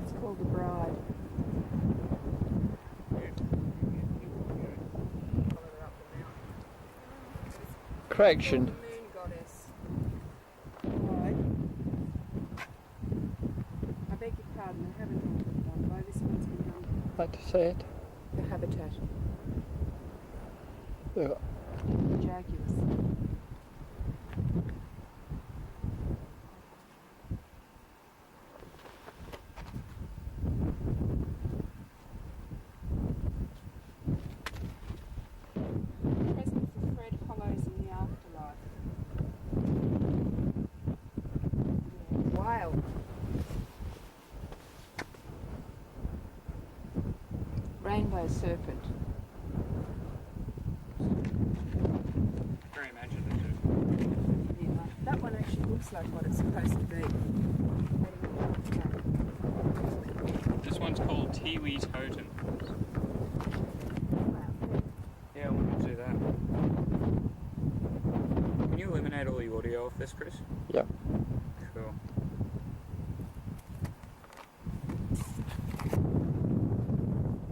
It's called The Bride. Correction. The moon goddess. Right. I beg your pardon, I haven't looked at one by this one's been done. Like to say it? The habitat. Yeah. Jaguars. Present for Fred Hollows in the afterlife. Yeah, wild. Rainbow serpent. Very imaginative. Yeah, that one actually looks like what it's supposed to be. This one's called Tiwi Totem. Wow. Yeah, we can do that. Can you eliminate all the audio off this, Chris? Yep. Cool.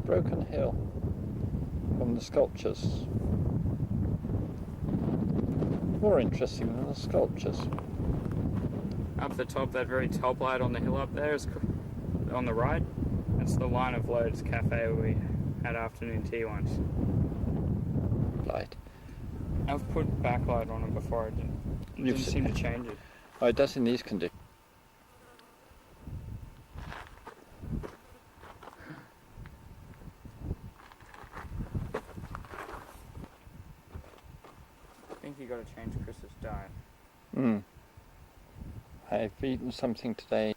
Broken Hill from the sculptures. More interesting than the sculptures. Up the top, that very top light on the hill up there is on the right. That's the Line of Loads cafe where we had afternoon tea once. Light. I've put backlight on it before. It didn't seem to change it. Oh, it does in these conditions. I think you got to change Chris's diet. I've eaten something today.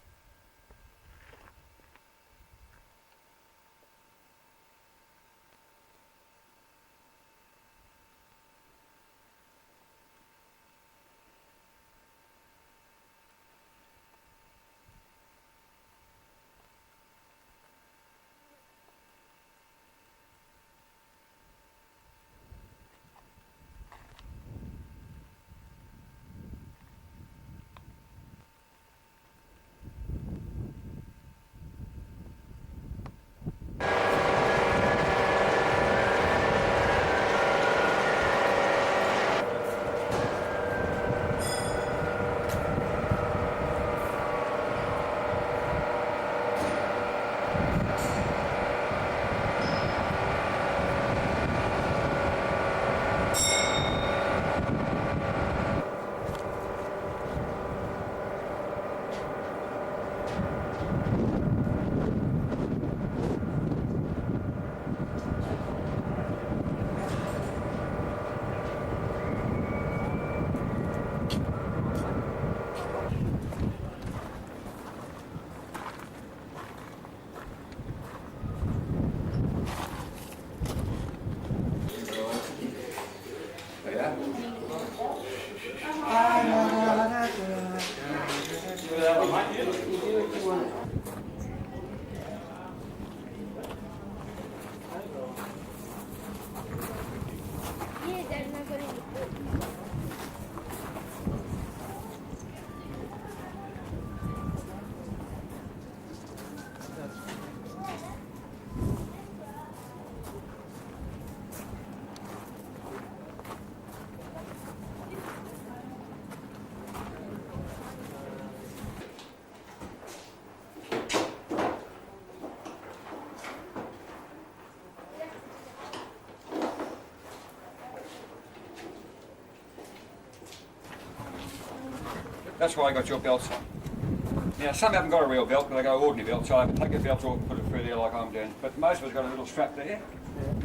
That's why I got your belts on. Now, some haven't got a real belt, but they go ordinary belt, so I have to take a belt off and put it through through there like I'm doing. But most of us got a little strap there.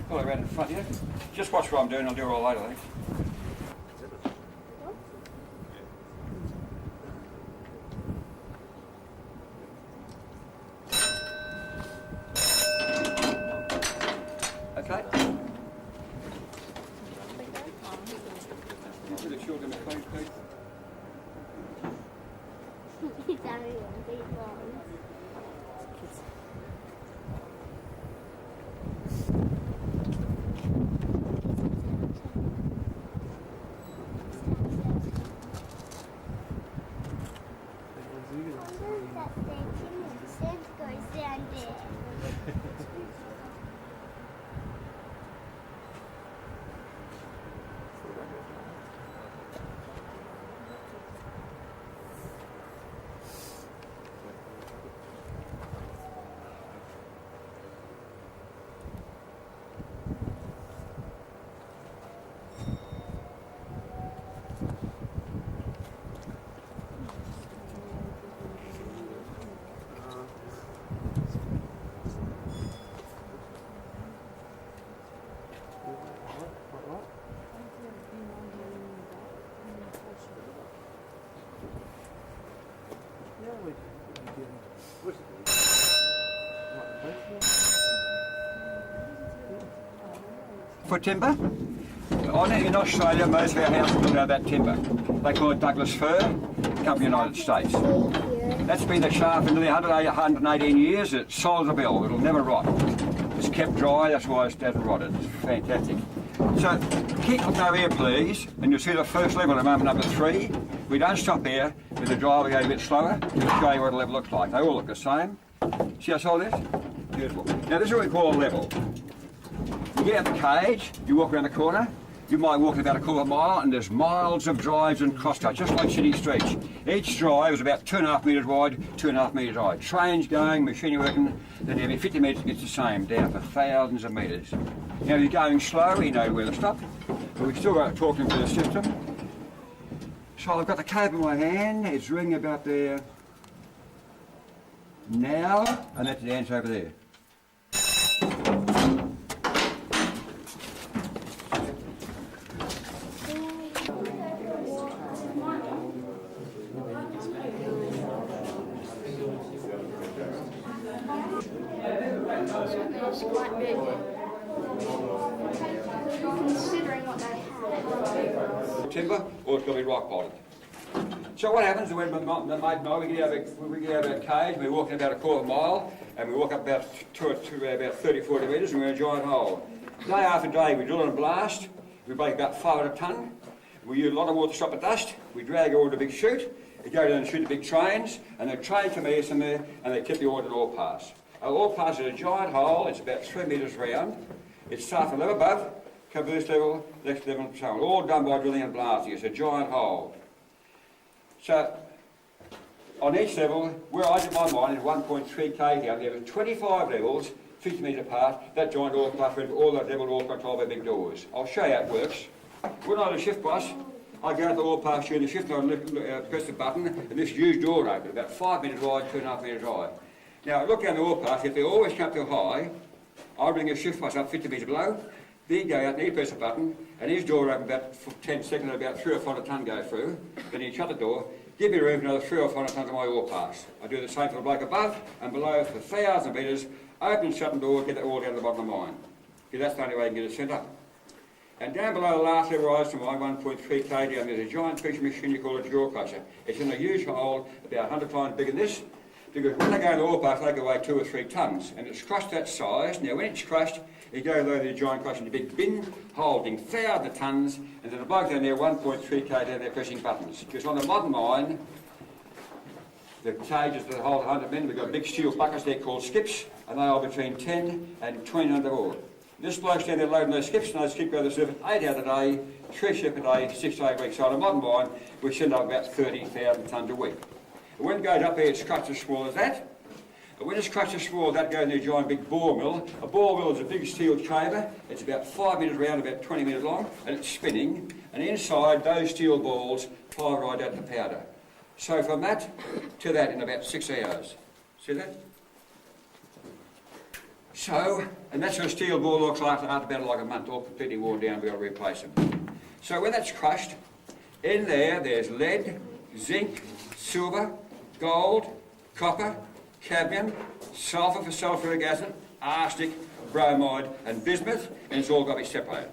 Pull it around in front here. Just watch what I'm doing, I'll do it all later, I think. Okay. You really sure going to clean, please? He's only one big one. For timber, in Australia, most of our houses built out of that timber. They call it Douglas fir, come from the United States. That's been the shaft for nearly 118 years. It's solid as a bell, it'll never rot. It's kept dry, that's why it doesn't rot. It's fantastic. So keep looking over here, please, and you'll see the first level at the moment, number 3. We don't stop here, with the driver go a bit slower, to show you what a level looks like. They all look the same. See how solid it is? Beautiful. Now this is what we call a level. You get out the cage, you walk around the corner, you might walk about a quarter of a mile, and there's miles of drives and crosscuts, just like city streets. Each drive is about 2.5 metres wide, 2.5 metres high. Trains going, machinery working, then every 50 metres it's the same, down for thousands of metres. Now if you're going slow, you know where to stop, but we've still got to talk through the system. So I've got the cable in my hand, it's ringing about there now, and that's the answer over there. Quite big. Considering what they have. Timber, or it's going to be rock bottom. So what happens when the mate mow, we get out of our cage, we're walking about a quarter of a mile, and we walk up about about 30, 40 metres, and we're in a giant hole. Day after day, we drill and blast, we break about 500 tonne, we use a lot of water to stop the dust, we drag ore to a big chute, we go down and shoot the big trains, and the train come here somewhere, and they tip the ore to an ore pass. Our ore pass is a giant hole, it's about 3 metres round, it starts from level above, comes to this level, next level, and so on. All done by drilling and blasting, it's a giant hole. So, on each level, where I did my mine is 1.3 km here, there are 25 levels, 50 metres apart, that giant ore pass with all that level ore controlled by big doors. I'll show you how it works. When I had a shift bus, I go to the ore pass during the shift, I press the button, and this huge door opens, about 5 metres wide, 2.5 metres high. Now, look down the ore pass, if they always come too high, I'll bring a shift bus up 50 metres below, then you go out and he press the button, and his door opens about 10 seconds, and about 3 or 400 tonne go through, then you shut the door, give me room for another 3 or 400 tonnes of my ore pass. I do the same for the bloke above and below for 1,000 metres, open and shut the door, get it all down to the bottom of the mine. Because that's the only way you can get it sent up. And down below the last level rise to mine, 1.3 km down, there's a giant piece of machinery called a jaw crusher. It's in a huge hole, about 100 times bigger than this, because when they go in the ore pass, they go away 2 or 3 tonnes, and it's crushed that size. Now when it's crushed, you go over the giant crusher in a big bin, holding thousands of tonnes, and there's a bloke down there, 1.3 km down there, pressing buttons. Because on the modern mine, the cages that hold 100 men, we've got big steel buckets there called skips, and they hold between 10 and 20 under ore. This bloke's down there loading those skips, and those skips go to the surface 8 hours a day, 3 shifts a day, 6 to 8 weeks. So on a modern mine, we send up about 30,000 tonnes a week. And when it goes up here, it's crushed as small as that. And when it's crushed as small as that, goes in a giant big bore mill. A bore mill is a big steel chamber. It's about 5 metres round, about 20 metres long, and it's spinning. And inside, those steel balls fly right out to powder. So from that to that in about 6 hours. See that? So, and that's what a steel ball looks like after about like a month, all completely worn down, we've got to replace them. So when that's crushed, in there's lead, zinc, silver, gold, copper, cadmium, sulphur for sulphuric acid, arsenic, bromide and bismuth, and it's all got to be separated.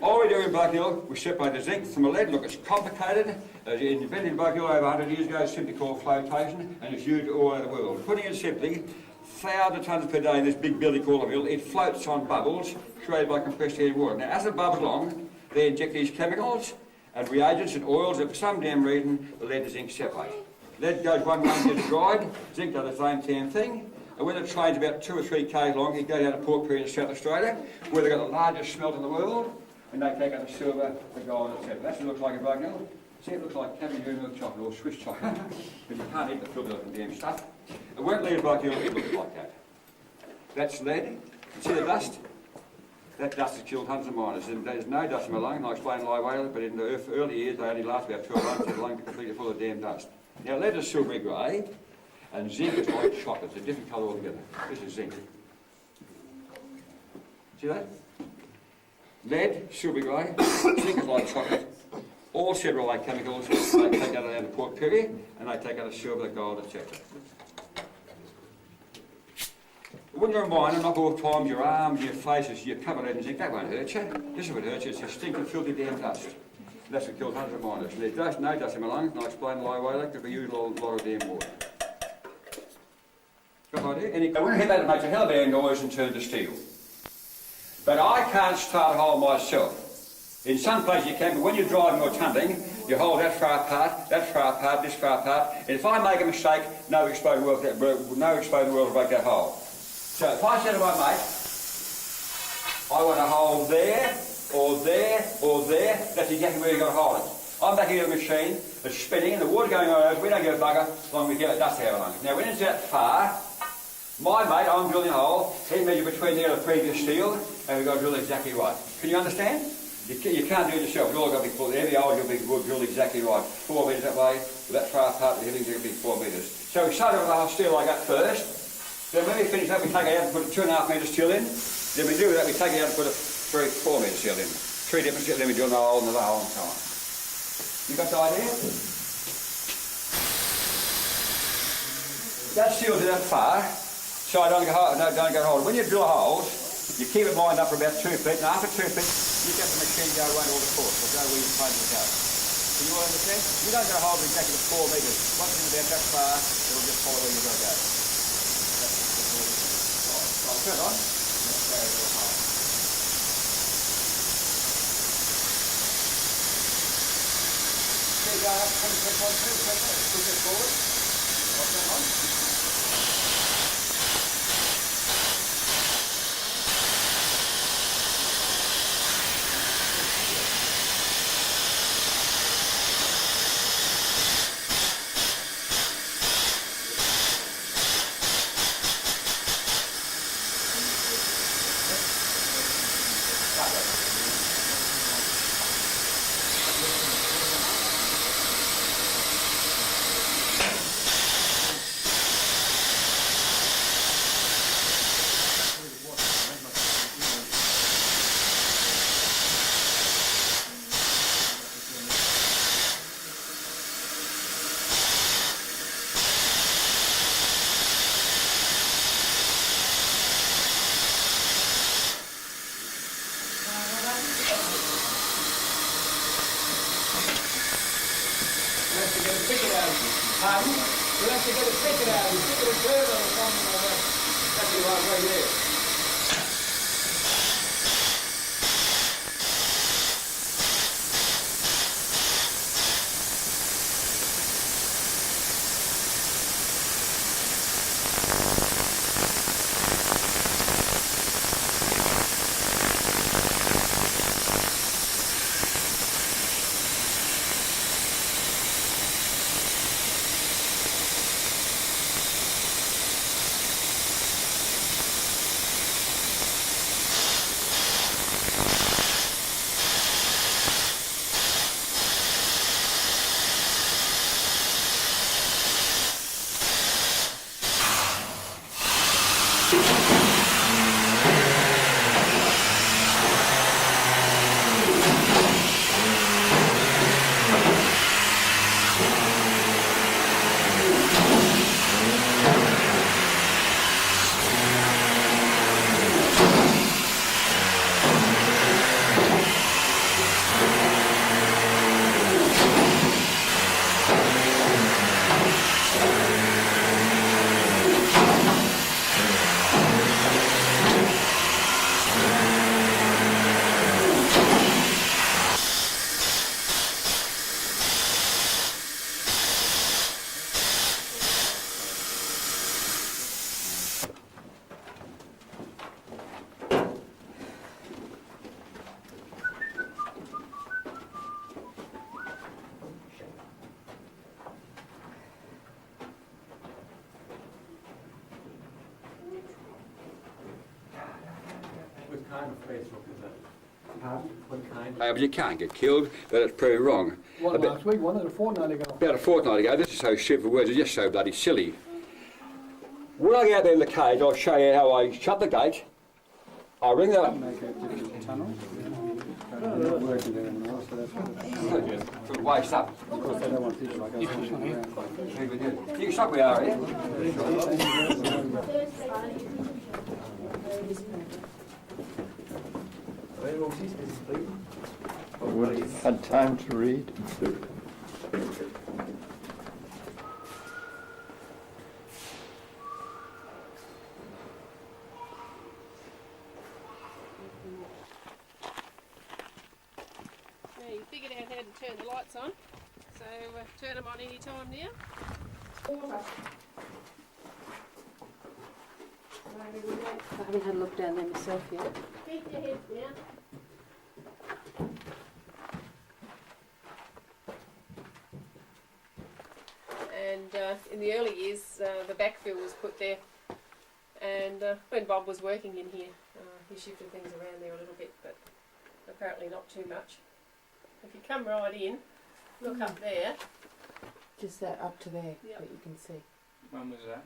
All we do in Black Hill, we separate the zinc from the lead. Look, it's complicated. Invented in Black Hill over 100 years ago, it's simply called flotation, and it's used all over the world. Putting it simply, thousands of tonnes per day in this big building called a mill, it floats on bubbles created by compressed air and water. Now, as it bubbles along, they inject these chemicals and reagents and oils that for some damn reason, the lead and zinc separate. Lead goes one way and gets dried, zinc does the same damn thing, and when the train's about 2 or 3 k's long, it goes out to Port Pirie in South Australia, where they've got the largest smelt in the world, and they take out the silver, the gold, etc. That's what it looks like in Black Hill. See, it looks like Cavendish milk chocolate or Swiss chocolate, but you can't eat the filter of the damn stuff. It won't leave Black Hill, it looks like that. That's lead. See the dust? That dust has killed hundreds of miners. And there's no dust in my lung, and I explained live later, but in the early years, they only last about 12 months, and the lung completely full of damn dust. Now, lead is silvery grey, and zinc is like chocolate. It's a different colour altogether. This is zinc. See that? Lead, silvery grey, zinc is like chocolate. All several like chemicals, they take out of the Port Pirie, and they take out the silver, the gold, etc. When you're a miner, knock off times, your arms, your faces, you're covered in zinc, that won't hurt you. This is what hurts you, it's a stinking, filthy damn dust. That's what kills hundreds of miners. And there's dust, no dust in my lungs, and I explain why that, because we use a lot of damn water. Got an idea? When you hit that, it makes a hell of a noise and turns to steel. But I can't start a hole myself. In some places you can, but when you're driving or tumbling, you hold that far apart, this far apart, and if I make a mistake, no exposed world will break that hole. So if I say to my mate, I want to hold there, or there, or there, that's exactly where you've got to hold it. I'm back here in the machine, it's spinning, and the water's going on over, we don't give a bugger, as long as we get it dust out of it. Now when it's that far, my mate, I'm drilling a hole, he measures between there and the previous steel, and we've got to drill exactly right. Can you understand? You can't do it yourself, you've all got to be full. Every hole you'll be drilled exactly right. 4 metres that way, with that far apart, the hitting's going to be 4 metres. So we started with the whole steel like that first. Then when we finish that, we take it out and put a 2.5 metre steel in. Then we do that, we take it out and put a 4 metre steel in. 3 different steels, then we drill the hole and the hole and so on. You got the idea? That steel's that far, so I don't go hold. When you drill holes, you keep it lined up for about 2 feet, and after 2 feet, you get the machine go run all the course, or go where you're planning to go. Can you all understand? You don't go hold exactly to 4 metres. Once it's about that far, it'll just follow where you've got to go. I'll turn it on. Let's go to the hole. Keep going up, push it forward. I'll turn it on. We'll have to get a ticket out of it, ticket a curve or something like that. That's the right way there. What kind of Facebook is that? Pardon? What kind? But you can't get killed, but it's proved wrong. One About- last week, one a fortnight ago. About a fortnight ago, this is so stupid for words, it's just so bloody silly. When I get out there in the cage, I'll show you how I shut the gate. I ring the... Make a different tunnel. Put waste up. Of course, they don't want people like us walking around. You can stop where you are, yeah? Would have had time to read. Now you figured out how to turn the lights on, so turn them on any time now. I haven't had a look down there myself yet. Keep your head down. And in the early years, the backfill was put there. And when Bob was working in here, he shifted things around there a little bit, but apparently not too much. If you come right in, look up there, Just that up to there Yep. that you can see. When was that?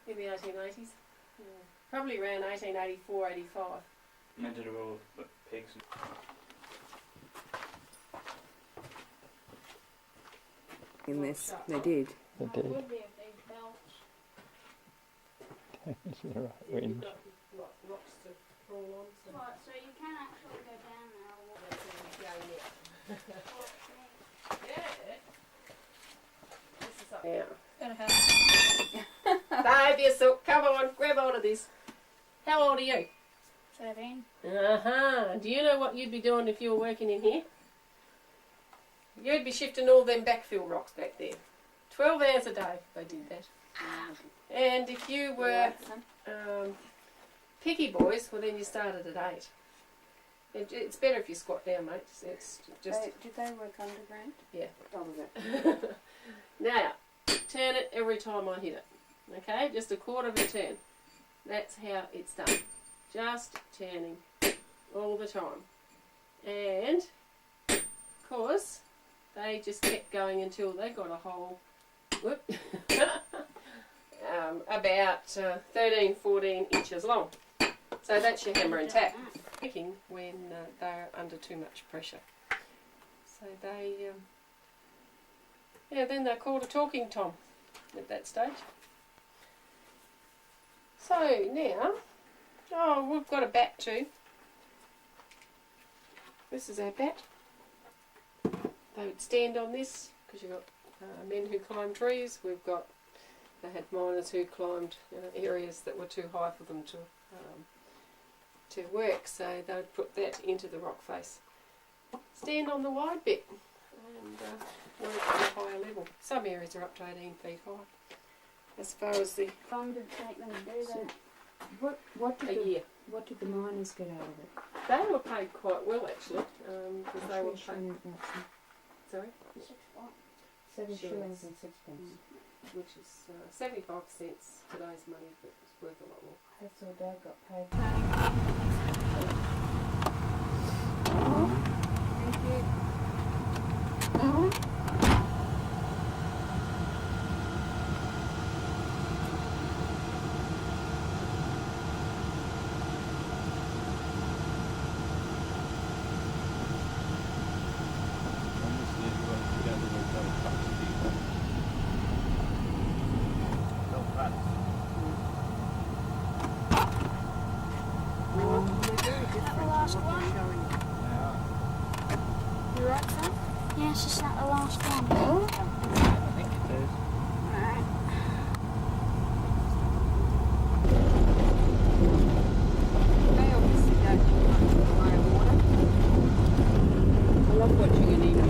in the 1880s, probably around 1884, 85. Meant to do all the pigs. In this, they did. They did. Would be a big belt. It's the right You've wind. got rocks to crawl on. So. Right, so you can actually go down there or walk. This is up. Yeah. Dave, you so come on, grab hold of this. How old are you? 13. Do you know what you'd be doing if you were working in here? You'd be shifting all them backfill rocks back there. 12 hours a day they did that. And if you were picky boys, well then you started at 8. It's better if you squat down, mate. It's just Did they work underground? Yeah. Oh, okay. Now, turn it every time I hit it. Okay, just a quarter of a turn. That's how it's done. Just turning all the time. And, of course, they just kept going until they got a hole about 13, 14 inches long. So that's your hammer and tap. Working when they're under too much pressure. So they, then they're called a talking tom at that stage. So now, we've got a bat too. This is our bat. They would stand on this because you've got men who climb trees. They had miners who climbed areas that were too high for them to work, so they would put that into the rock face. Stand on the wide bit and work at a higher level. Some areas are up to 18 feet high. As far as the How long did it take them to do that? What a did year. the miners get out of it? They were paid quite well actually, because they were paid. Sorry, 6 what? 7 Shillings. shillings and sixpence. which is 75 cents today's money, but it's worth a lot more. That's all Dad got paid. Is that the last one? You right, son? Yes, is that the last one? I think it is. Alright. They obviously don't do much in the way of water. I love watching an emu.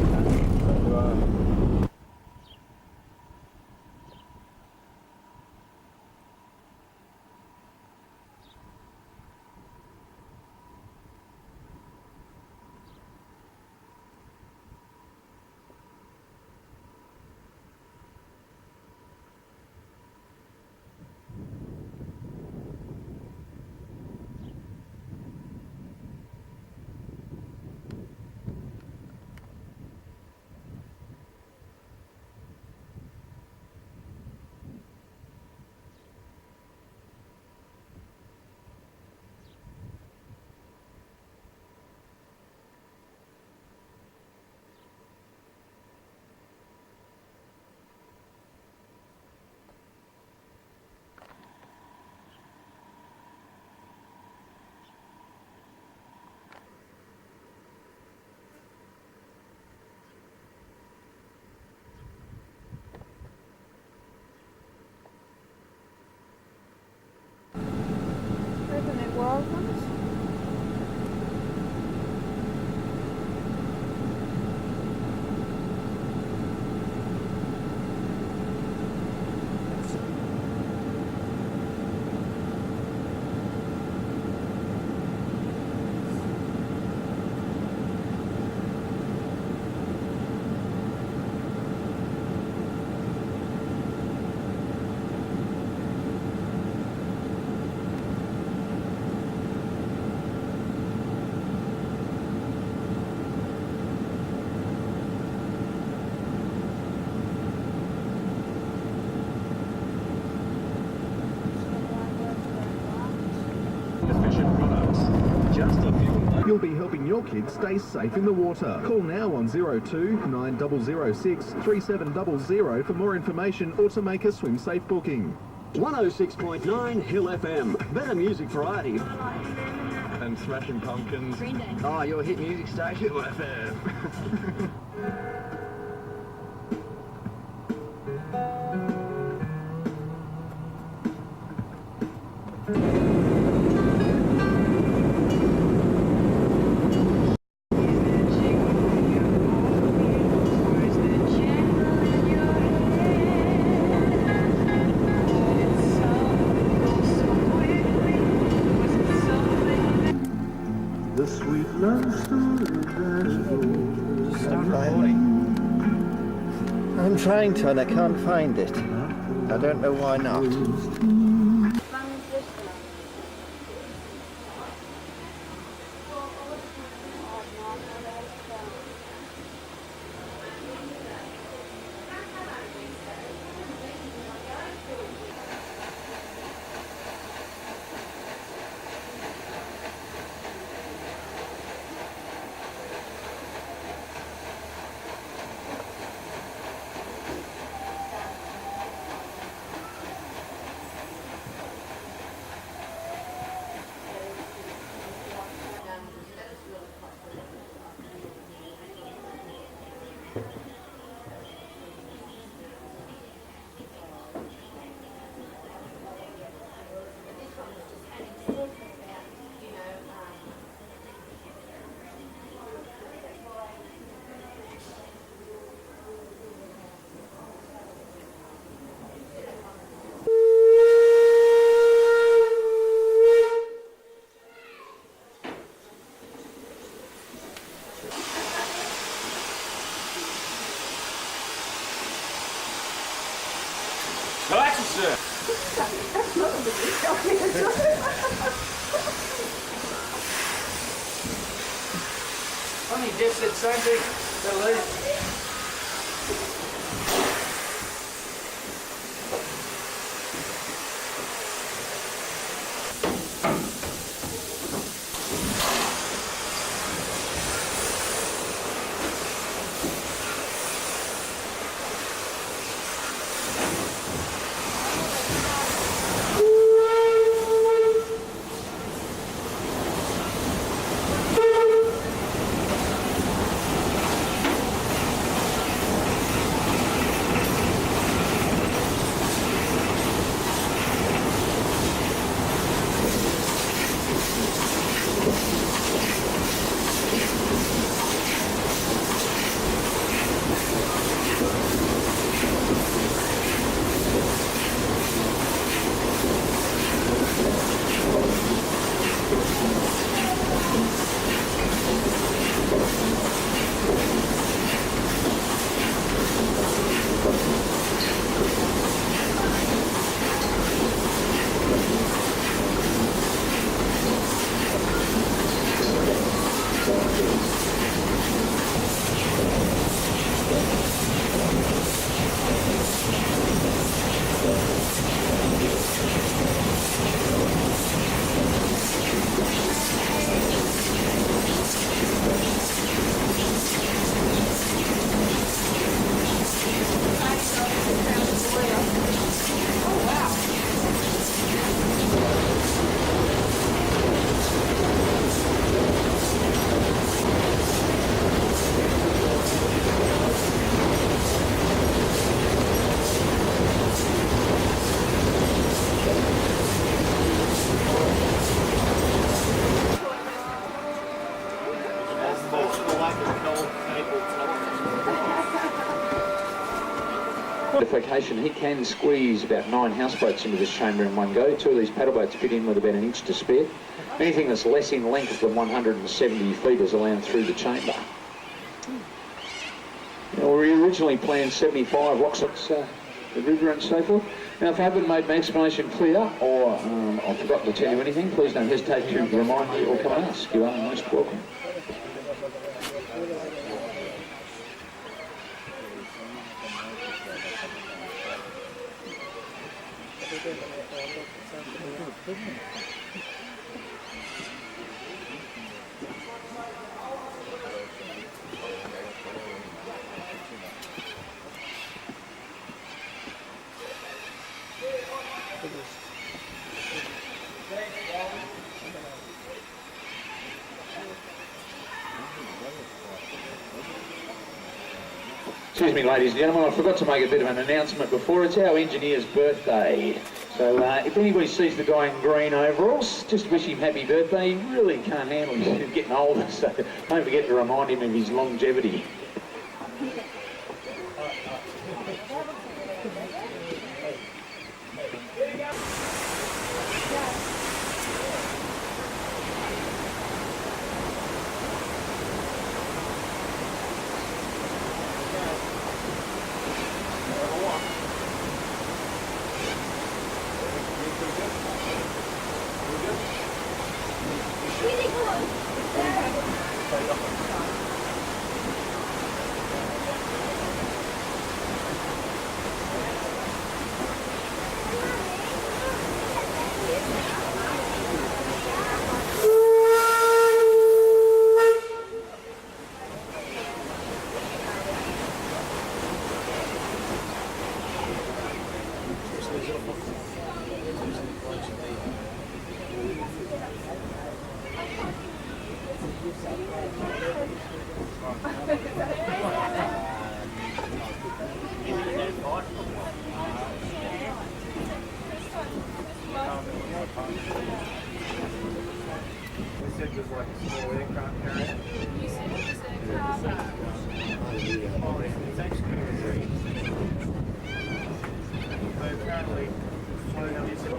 Isn't it wild ones? You'll be helping your kids stay safe in the water. Call now on 02 9006 3700 for more information or to make a swim safe booking. 106.9 Hill FM. Better music variety. And Smashing Pumpkins. Green Day. Oh, your hit music station. Hill FM. The sweet love story that Start recording. I'm trying to and I can't find it. I don't know why not. Fun is this one. Relax, sir. Only just said something. The lead. location, he can squeeze about 9 houseboats into this chamber in one go. 2 of these paddle boats fit in with about an inch to spare. Anything that's less in length than 170 feet is allowed through the chamber. Now, we originally planned 75 locks at the river and so forth. Now, if I haven't made my explanation clear, or I've forgotten to tell you anything, please don't hesitate to remind me or come and ask. You are most welcome. Excuse me, ladies and gentlemen, I forgot to make a bit of an announcement before. It's our engineer's birthday. So if anybody sees the guy in green overalls, just wish him happy birthday. He really can't handle it. He's getting older, so don't forget to remind him of his longevity.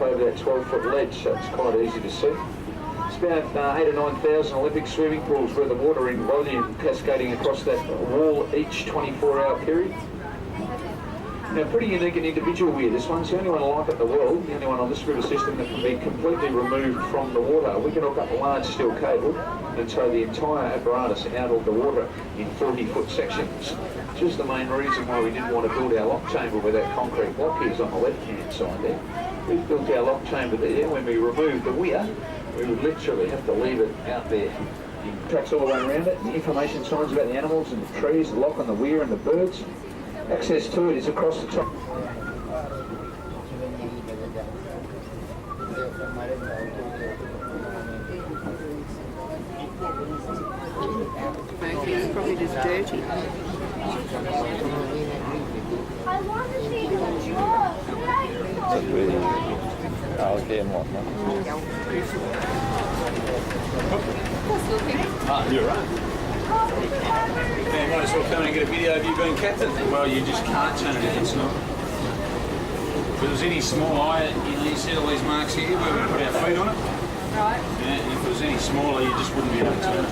Over that 12-foot ledge, so it's quite easy to see. It's about 8,000 or 9,000 Olympic swimming pools worth of water in volume cascading across that wall each 24-hour period. Now, pretty unique and individual weir. This one's the only one like it in the world, the only one on this river system that can be completely removed from the water. We can hook up a large steel cable and tow the entire apparatus out of the water in 40-foot sections. Which is the main reason why we didn't want to build our lock chamber where that concrete block is on the left-hand side there. We've built our lock chamber there. When we remove the weir, we would literally have to leave it out there. The tracks all the way around it, the information signs about the animals and the trees, the lock on the weir and the birds. Access to it is across the top. Okay, it's probably just dirty. I want to see the dog. You're right. Man, might as well come and get a video of you being captain. Well, you just can't turn it if it's not. If there was any small eye, you see all these marks here where we put our feet on it? Right. Yeah, and if it was any smaller, you just wouldn't be able to turn it.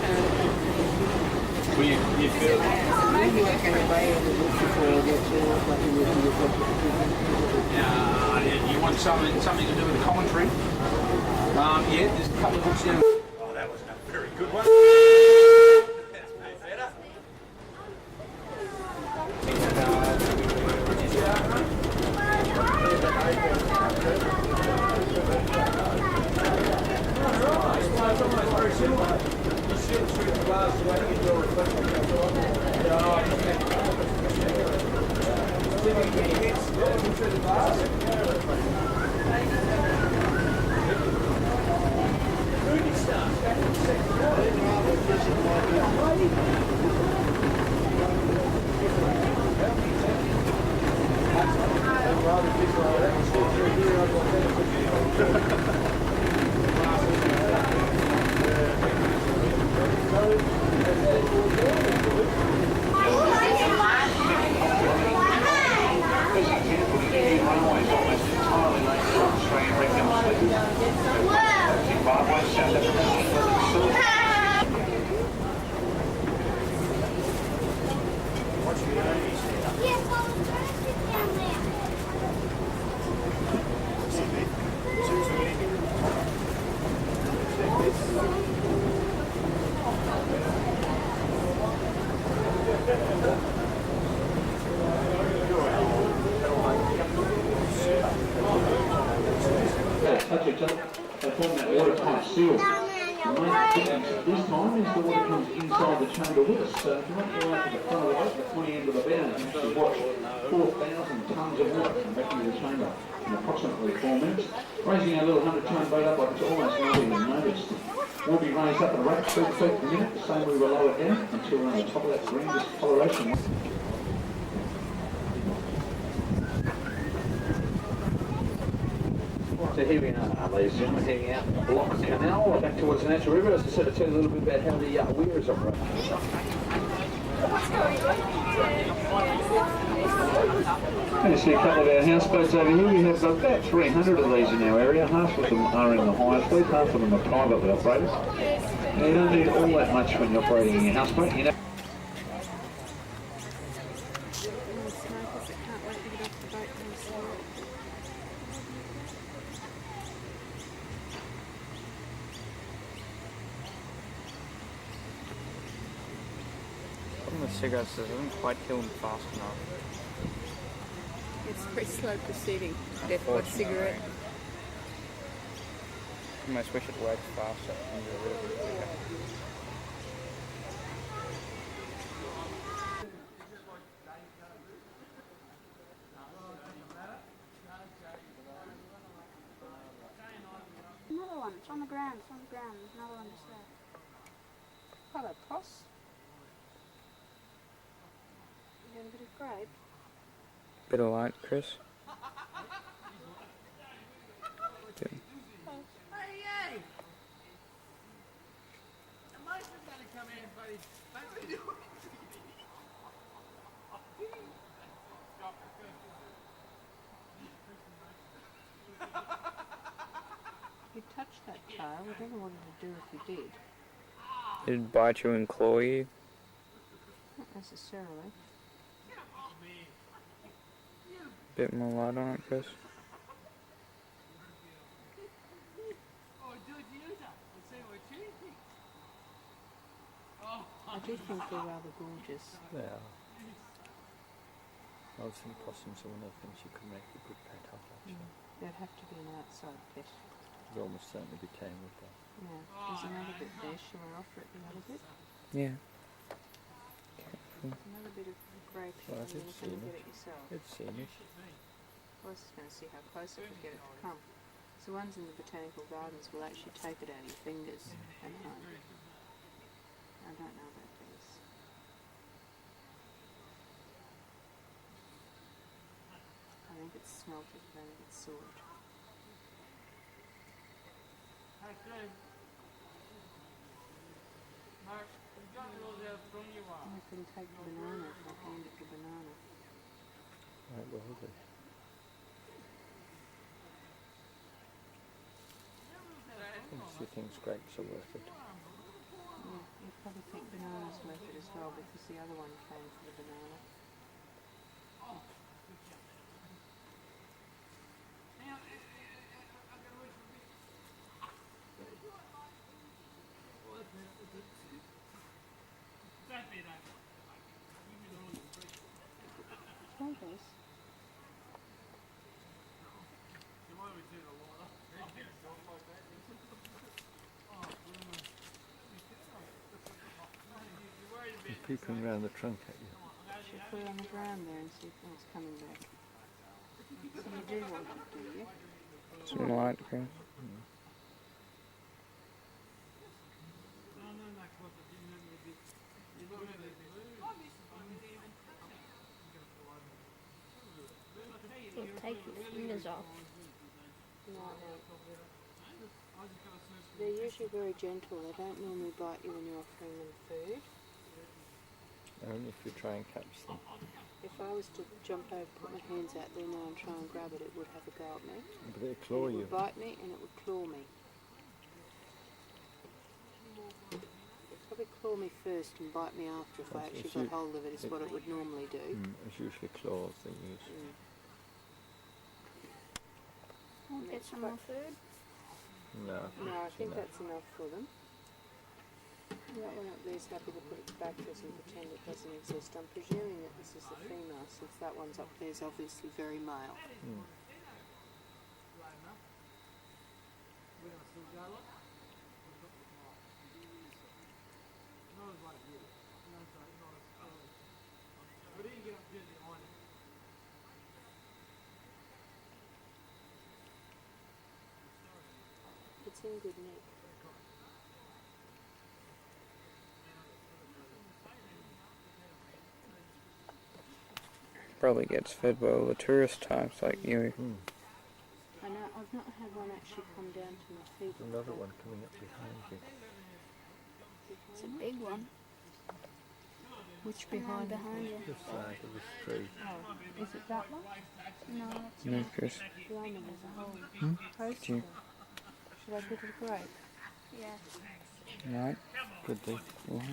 Well, you feel Maybe we can obey it before we get to you want something to do with the commentary? Yeah, there's a couple of books down. Oh, that was a very good one. Thank you. that watertight seal. The main difference this time is the water comes inside the chamber with us. So if you want to go out to the front of the boat, the pointy end of the bow, you can watch 4,000 tonnes of water come back into the chamber in approximately 4 minutes. Raising our little 100-tonne boat up like it's almost not even noticed. We'll be raised up at a rate of 3 feet per minute, the same we will lower it down until we're on the top of that green discoloration. So here we are, ladies and gentlemen, heading out the Block Canal back towards the Natural River. As I said, I'll tell you a little bit about how the weirs operate. You can see a couple of our houseboats over here. We have about 300 of these in our area. Half of them are in the hire fleet, half of them are privately operated. Now, you don't need all that much when you're operating in your houseboat. You know. The cigarettes doesn't quite kill them fast enough. It's very slow proceeding. Death by cigarette. I almost wish it worked faster and be a little bit quicker. Another one. It's on the ground. It's on the ground. There's another one just there. Hello, Poss. You got a bit of grape? Bit of light, Chris. Good. You touched that tail. I don't know what it would do if you did. It'd bite you and claw you. Not necessarily. Bit more light on it, Chris. I do think they're rather gorgeous. They are. I was thinking possums are one of the things you can make a good pet of, actually. They'd have to be an outside pet. They'd almost certainly be tame with them. Yeah. There's another bit there. Shall we offer it another bit? Yeah. There's another bit of grape here. Well, You're it's going to get scenic. it yourself. It's scenic. I was just going to see how close it would get it to come. So ones in the botanical gardens will actually take it out of your fingers at home. I don't know about these. I think it's smelted, I think it's salt. I can take the banana if I hand it the banana. Right, well, they. She thinks grapes are worth it. Yeah, you probably think banana's worth it as well because the other one came for the banana. Try this. They're peeping around the trunk at you. Should put it on the ground there and see if it's coming back. So you do want it, do you? Some light, Chris. It'll take your fingers off. No, they're usually very gentle. They don't normally bite you when you're offering them food. Only if you try and catch them. If I was to jump over, put my hands out there now and try and grab it, it would have a go at me. But they claw It you. would bite me and it would claw me. It'd probably claw me first and bite me after if I actually got hold of it, is what it would normally do. It's usually claws they use. Want to get some more food? No, No, I think no. that's enough for them. That one up there's happy to put its back to us and pretend it doesn't exist. I'm presuming that this is the female, since that one's up there is obviously very male. It's in good nick. Probably gets fed by all the tourist types like you. I know, I've not had one actually come down to my feet. Another one coming up behind you. It's a big one. Which The one behind? behind you. This side of this tree. Oh, is it that one? No, it's No, Chris. Blimey, there's a whole post Do you- there. Should I give it a break? yeah. Right. Could be. What?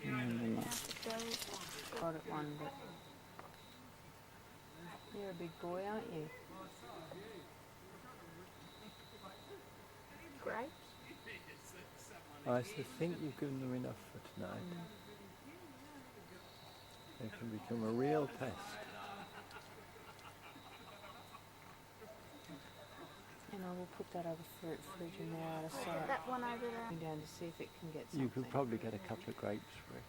Mm, Got it one, but you're a big boy, aren't you? Grapes. I think you've given them enough for tonight. They can become a real pest. And I will put that other fruit fridge in there out of sight. That one over there. Going down to see if it can get something. You could probably get a couple of grapes for it.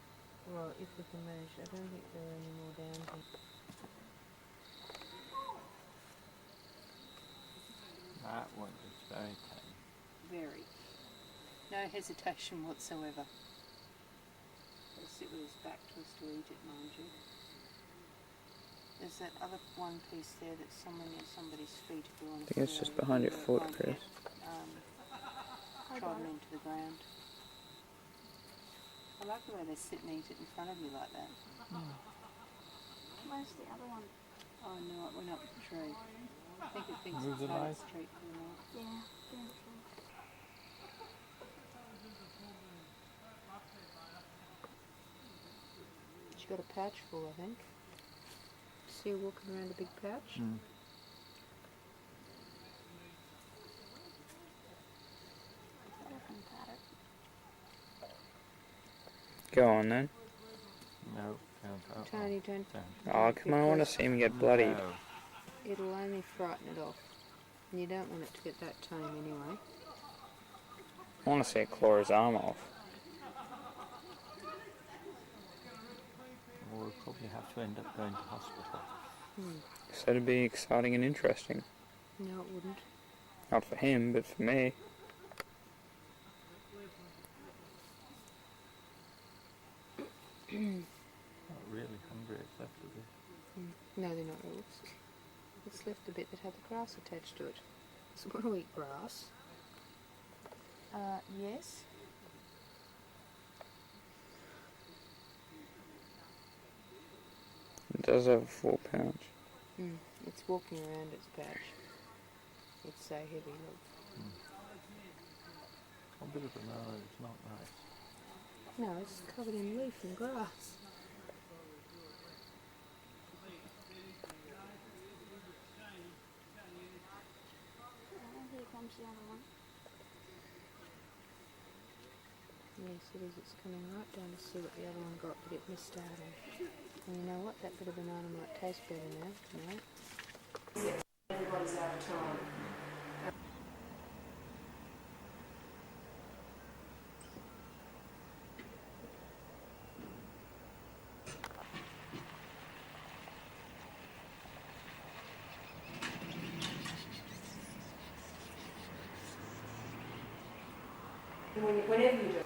Well, if we can manage. I don't think there are any more down here. That one is very tame. Very. No hesitation whatsoever. He'll sit with his back to us to eat it, mind you. There's that other one piece there that's somewhere near somebody's feet if you want to I think it's just behind your foot, Chris. Trodden into the ground. I like the way they sit and eat it in front of you like that. Where's the other one? Oh no, it went up the tree. I think it thinks Move it's the had light. its treat for the night. Yeah. She got a pouch full, I think. See her walking around a big pouch? Go on then. No, don't. Tony, don't. Oh, come on, I want to see him get bloodied. No. It'll only frighten it off. And you don't want it to get that tame anyway. I want to see it claw his arm off. We'll probably have to end up going to hospital. So it'd be exciting and interesting. No, it wouldn't. Not for him, but for me. Not really hungry, it's left a bit. No, they're not wolves. It's left a bit that had the grass attached to it. So want to eat grass? Yes. It does have a full pouch. It's walking around its pouch. It's so heavy, look. A bit of banana is not nice. No, it's covered in leaf and grass. Here comes the other one. Yes, it is. It's coming right down to see what the other one got, but it missed out on. And you know what? That bit of banana might taste better now tonight. Everybody's out of time. Whenever you do.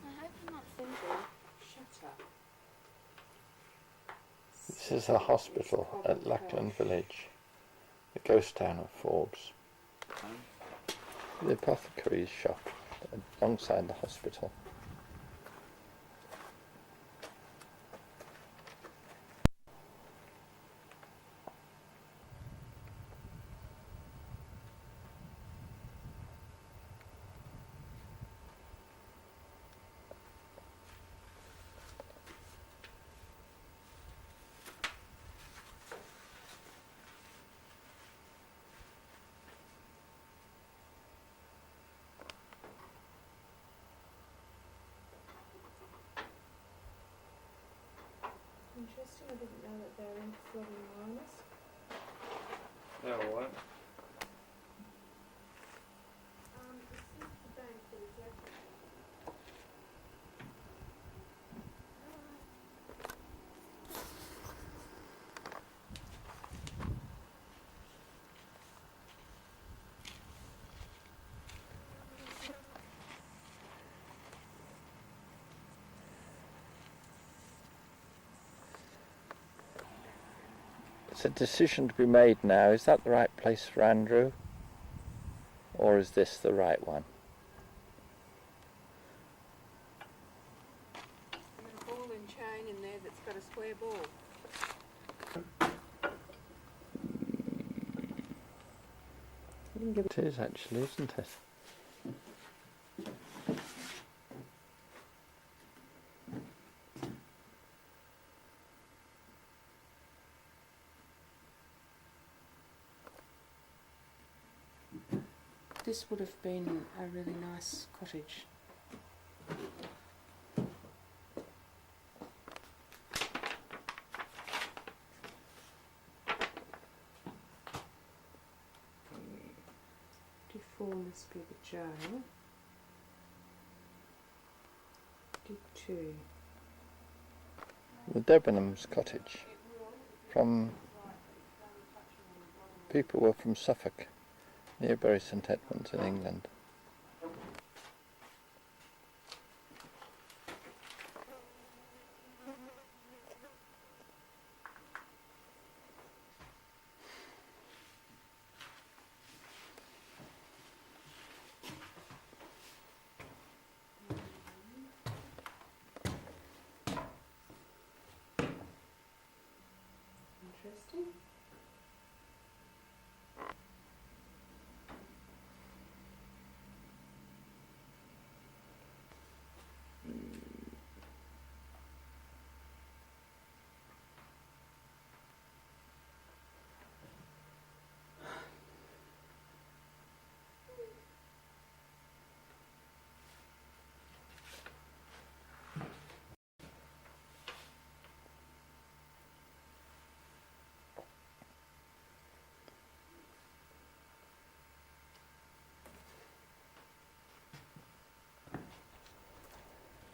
I hope I'm not thinking. Shut up. This is a hospital at Lackland Village, the ghost town of Forbes. The apothecary's shop alongside the hospital. Interesting, I didn't know that they were into flooding miners. Oh, what? This is the bank that is actually. It's a decision to be made now. Is that the right place for Andrew? Or is this the right one? I've got a ball and chain in there that's got a square ball. It is actually, isn't it? This would have been a really nice cottage. D4 must be the jail. D2. The Debenhams cottage. From people were from Suffolk, near Bury St Edmunds in England. Interesting.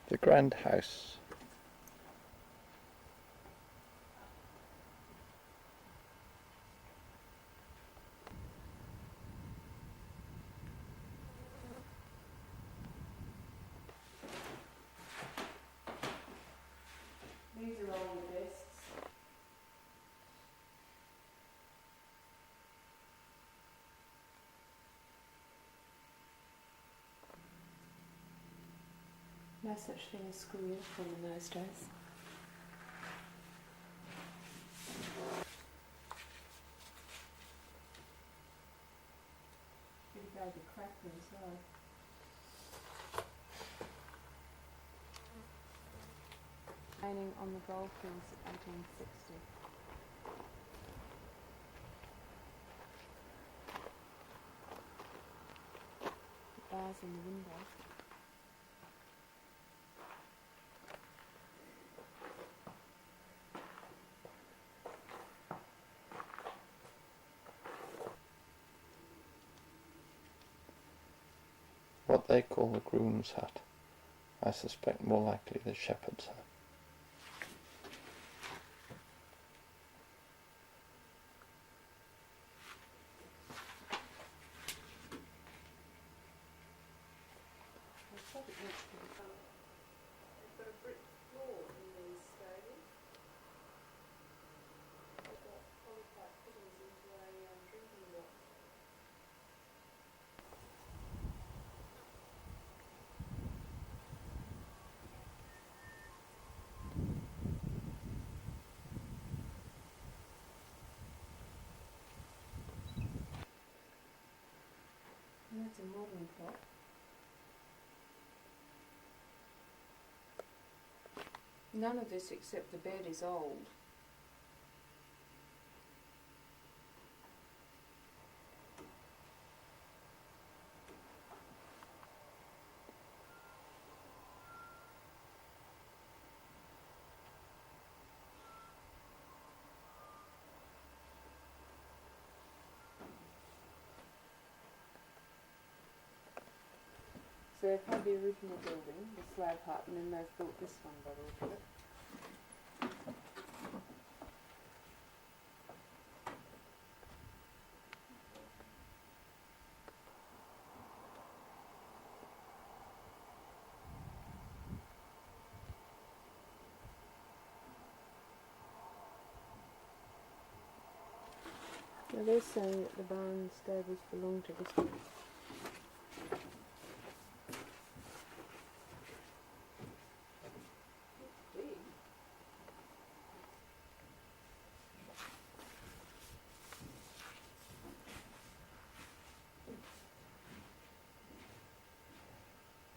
The Grand House. These are all the desks. No such thing as school uniform in those days. Pretty baby cracker as well. Training on the goldfields at 1860. The bars in the window. What they call the groom's hut. I suspect more likely the shepherd's hut. They've got a brick floor in these stables. They've got polypipe fittings into a drinking water. And that's a modern plot. None of this except the bed is old. they've had the original building, the slab hut, and then they've built this one by the look of it. Now they're saying that the barn stables belong to this one.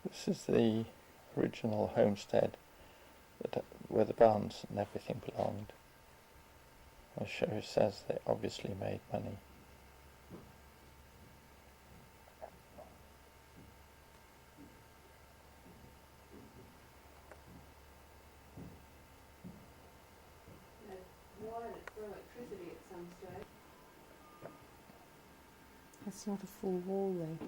This is the original homestead where the barns and everything belonged. As Sherry says, they obviously made money. They wired it for electricity at some stage. That's not a full wall there.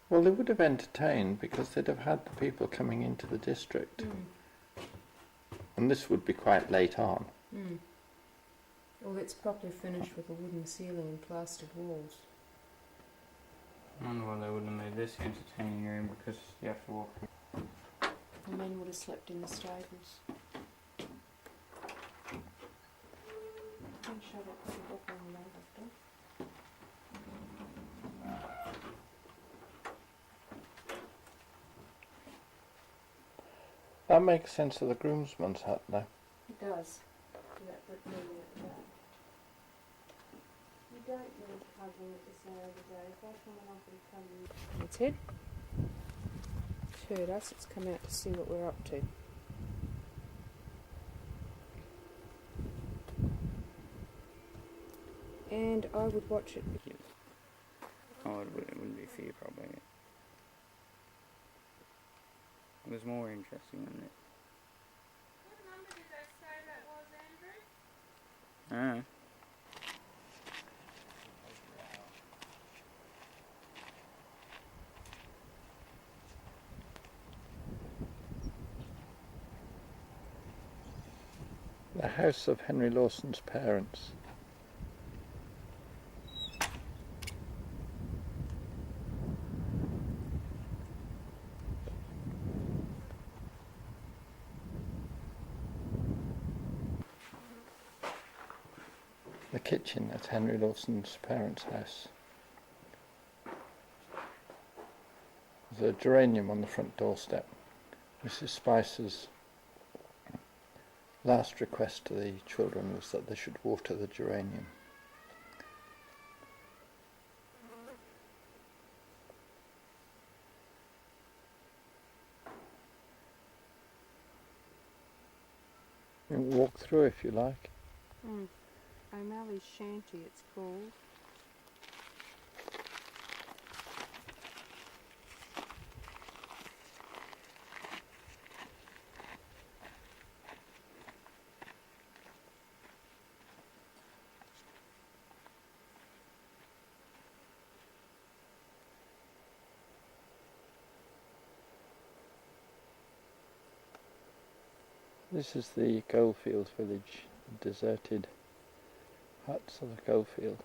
Well, they would have entertained because they'd have had the people coming into the district. And this would be quite late on. Well, it's properly finished with a wooden ceiling and plastered walls. I wonder why they wouldn't have made this the entertaining room, because you have to walk. The men would have slept in the stables. Shut up, put a book on the after. That makes sense of the groomsman's hut now. It does. That brick building at the back. You don't need covering at this hour of the day. If I come along and come It's Ed. It's heard us. It's come out to see what we're up to. And I would watch it. Oh, it wouldn't be for you, probably. It was more interesting than it. What number did they say that was, Andrew? Ah. The house of Henry Lawson's parents. The kitchen at Henry Lawson's parents' house. There's a geranium on the front doorstep. Mrs. Spicer's last request to the children was that they should water the geranium. You can walk through if you like. O'Malley's Shanty, it's called. This is the Goldfield village, deserted huts of the Goldfield.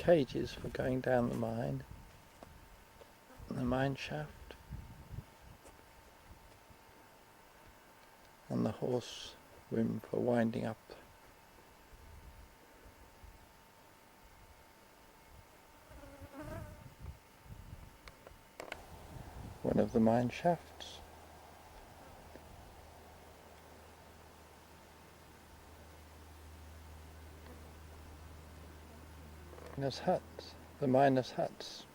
cages for going down the mine shaft, and the horse room for winding up. One of the mine shafts. Miners' huts, the miners' huts.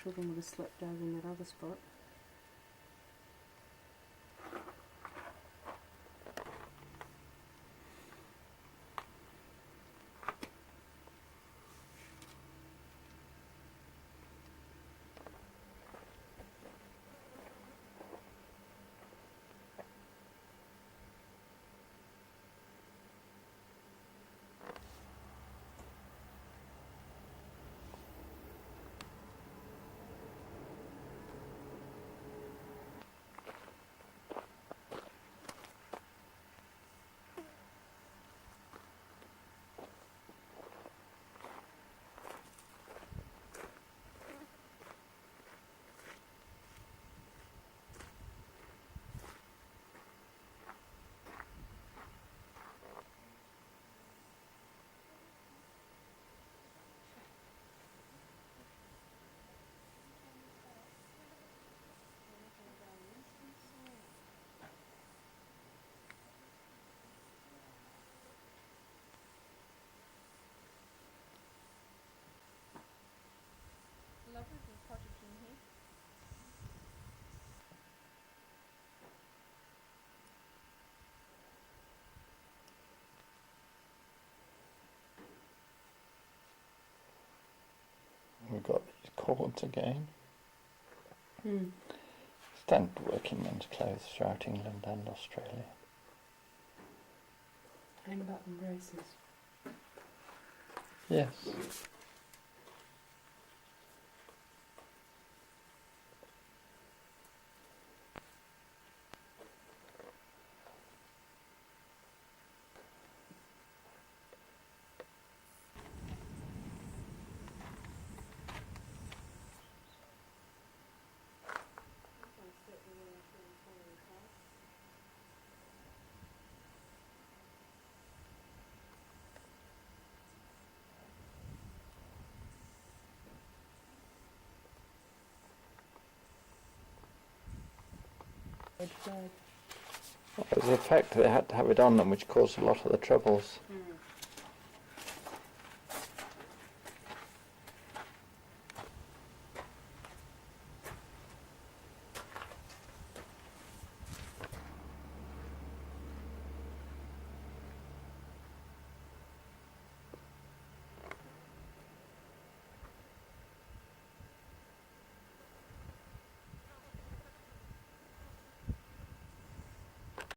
Children would have slept over in that other spot. Lovely little cottage in here. We've got these cords again. Hmm. Standard working men's clothes throughout England and Australia. And button braces. Yes. It was the fact that they had to have it on them which caused a lot of the troubles. Hmm.